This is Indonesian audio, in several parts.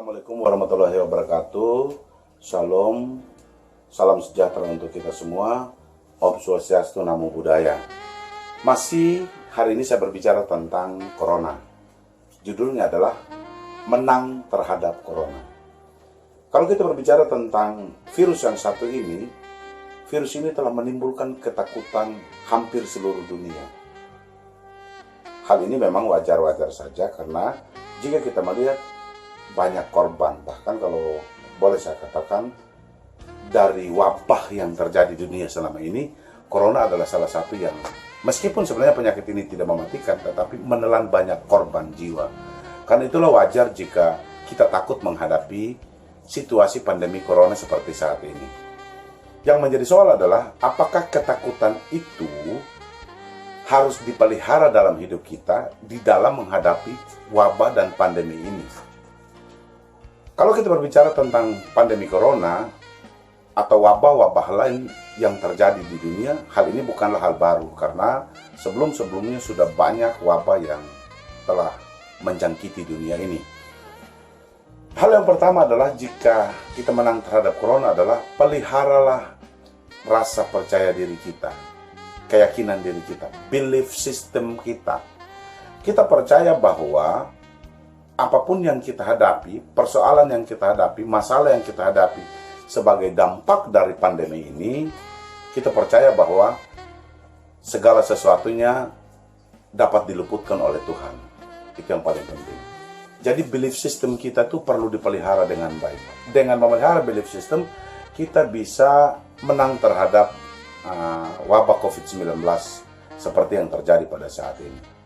Assalamualaikum warahmatullahi wabarakatuh. Shalom, salam sejahtera untuk kita semua. Om Swastiastu, Namo Buddhaya. Masih hari ini saya berbicara tentang Corona. Judulnya adalah Menang Terhadap Corona. Kalau kita berbicara tentang virus yang satu ini, virus ini telah menimbulkan ketakutan hampir seluruh dunia. Hal ini memang wajar-wajar saja karena jika kita melihat banyak korban, bahkan kalau boleh saya katakan dari wabah yang terjadi di dunia selama ini, Corona adalah salah satu yang meskipun sebenarnya penyakit ini tidak mematikan, tetapi menelan banyak korban jiwa. Karena itulah wajar jika kita takut menghadapi situasi pandemi Corona seperti saat ini. Yang menjadi soal adalah apakah ketakutan itu harus dipelihara dalam hidup kita di dalam menghadapi wabah dan pandemi ini. Kalau kita berbicara tentang pandemi Corona atau wabah-wabah lain yang terjadi di dunia, hal ini bukanlah hal baru karena sebelum-sebelumnya sudah banyak wabah yang telah menjangkiti dunia ini. Hal yang pertama adalah jika kita menang terhadap Corona adalah peliharalah rasa percaya diri kita, keyakinan diri kita, belief system kita. Kita percaya bahwa apapun yang kita hadapi, persoalan yang kita hadapi, masalah yang kita hadapi sebagai dampak dari pandemi ini, kita percaya bahwa segala sesuatunya dapat diluputkan oleh Tuhan. Itu yang paling penting. Jadi belief system kita tuh perlu dipelihara dengan baik. Dengan memelihara belief system, kita bisa menang terhadap wabah COVID-19 seperti yang terjadi pada saat ini.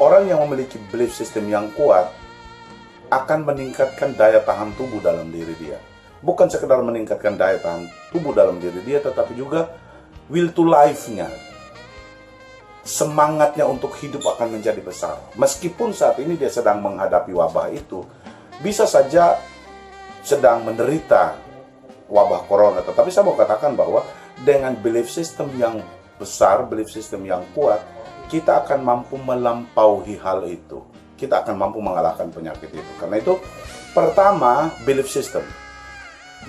Orang yang memiliki belief system yang kuat akan meningkatkan daya tahan tubuh dalam diri dia. Bukan sekedar meningkatkan daya tahan tubuh dalam diri dia, tetapi juga will to life-nya. Semangatnya untuk hidup akan menjadi besar. Meskipun saat ini dia sedang menghadapi wabah itu, bisa saja sedang menderita wabah Corona. Tetapi saya mau katakan bahwa dengan belief system yang besar, belief system yang kuat, kita akan mampu melampaui hal itu. Kita akan mampu mengalahkan penyakit itu. Karena itu, pertama, belief system.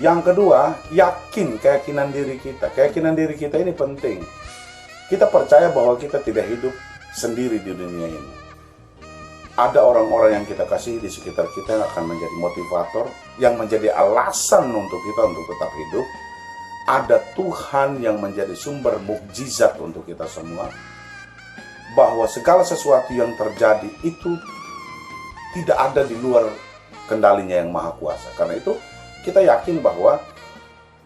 Yang kedua, keyakinan diri kita. Keyakinan diri kita ini penting. Kita percaya bahwa kita tidak hidup sendiri di dunia ini. Ada orang-orang yang kita kasih di sekitar kita yang akan menjadi motivator, yang menjadi alasan untuk kita untuk tetap hidup. Ada Tuhan yang menjadi sumber mukjizat untuk kita semua. Bahwa segala sesuatu yang terjadi itu tidak ada di luar kendalinya yang maha kuasa. Karena itu kita yakin bahwa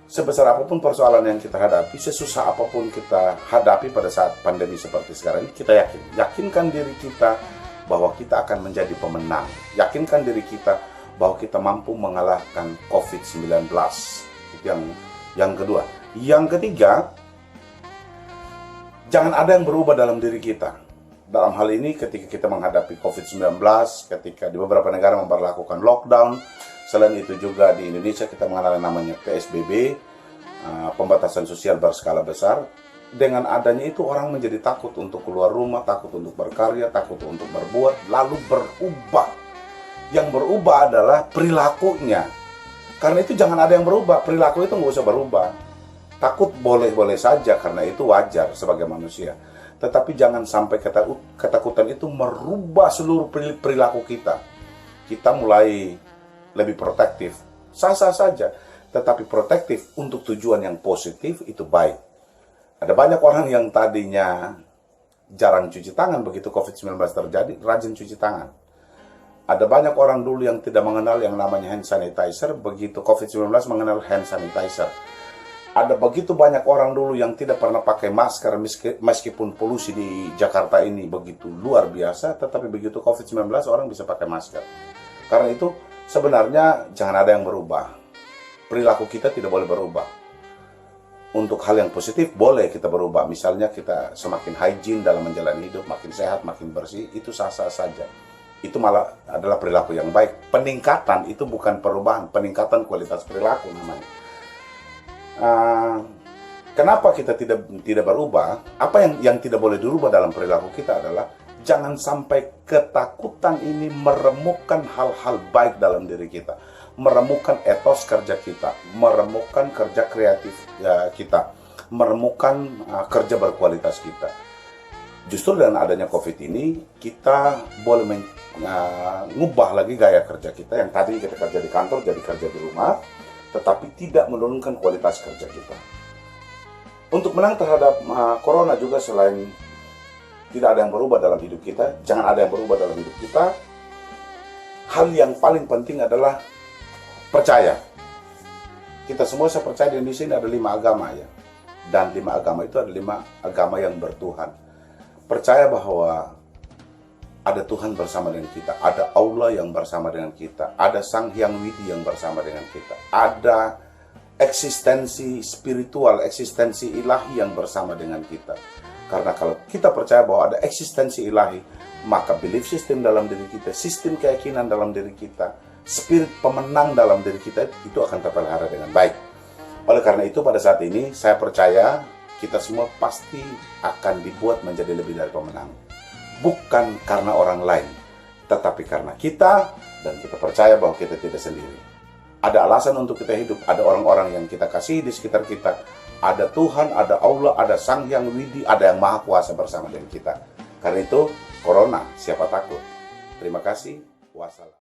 sebesar apapun persoalan yang kita hadapi, sesusah apapun kita hadapi pada saat pandemi seperti sekarang ini, kita yakinkan diri kita bahwa kita akan menjadi pemenang. Yakinkan diri kita bahwa kita mampu mengalahkan COVID-19. Itu yang kedua. Yang ketiga, jangan ada yang berubah dalam diri kita. Dalam hal ini ketika kita menghadapi COVID-19, ketika di beberapa negara memperlakukan lockdown, selain itu juga di Indonesia kita mengenal namanya PSBB, pembatasan sosial berskala besar. Dengan adanya itu orang menjadi takut untuk keluar rumah, takut untuk berkarya, takut untuk berbuat, lalu berubah. Yang berubah adalah perilakunya. Karena itu jangan ada yang berubah, perilaku itu nggak usah berubah. Takut boleh-boleh saja karena itu wajar sebagai manusia. Tetapi jangan sampai ketakutan itu merubah seluruh perilaku kita. Kita mulai lebih protektif. Sah-sah saja. Tetapi protektif untuk tujuan yang positif itu baik. Ada banyak orang yang tadinya jarang cuci tangan begitu COVID-19 terjadi, rajin cuci tangan. Ada banyak orang dulu yang tidak mengenal yang namanya hand sanitizer, begitu COVID-19 mengenal hand sanitizer. Ada begitu banyak orang dulu yang tidak pernah pakai masker meskipun polusi di Jakarta ini begitu luar biasa, tetapi begitu COVID-19 orang bisa pakai masker. Karena itu sebenarnya jangan ada yang berubah. Perilaku kita tidak boleh berubah. Untuk hal yang positif boleh kita berubah. Misalnya kita semakin hygiene dalam menjalani hidup, makin sehat, makin bersih, itu sah-sah saja. Itu malah adalah perilaku yang baik. Peningkatan itu bukan perubahan, peningkatan kualitas perilaku namanya. Kenapa kita tidak berubah? Apa yang tidak boleh dirubah dalam perilaku kita adalah jangan sampai ketakutan ini meremukkan hal-hal baik dalam diri kita, meremukkan etos kerja kita, meremukkan kerja kreatif kita, meremukkan kerja berkualitas kita. Justru dengan adanya COVID ini, kita boleh mengubah lagi gaya kerja kita yang tadi kita kerja di kantor jadi kerja di rumah, tetapi tidak menurunkan kualitas kerja kita. Untuk menang terhadap corona juga, selain tidak ada yang berubah dalam hidup kita, jangan ada yang berubah dalam hidup kita, hal yang paling penting adalah percaya. Kita semua, saya percaya di Indonesia ini ada 5 agama ya. Dan 5 agama itu ada 5 agama yang bertuhan. Percaya bahwa ada Tuhan bersama dengan kita, ada Allah yang bersama dengan kita, ada Sang Hyang Widi yang bersama dengan kita, ada eksistensi spiritual, eksistensi ilahi yang bersama dengan kita. Karena kalau kita percaya bahwa ada eksistensi ilahi, maka belief system dalam diri kita, sistem keyakinan dalam diri kita, spirit pemenang dalam diri kita itu akan terpelihara dengan baik. Oleh karena itu pada saat ini saya percaya kita semua pasti akan dibuat menjadi lebih dari pemenang. Bukan karena orang lain, tetapi karena kita, dan kita percaya bahwa kita tidak sendiri. Ada alasan untuk kita hidup, ada orang-orang yang kita kasihi di sekitar kita, ada Tuhan, ada Allah, ada Sang Hyang Widi, ada yang Maha Kuasa bersama dengan kita. Karena itu, Corona, siapa takut? Terima kasih. Wassalam.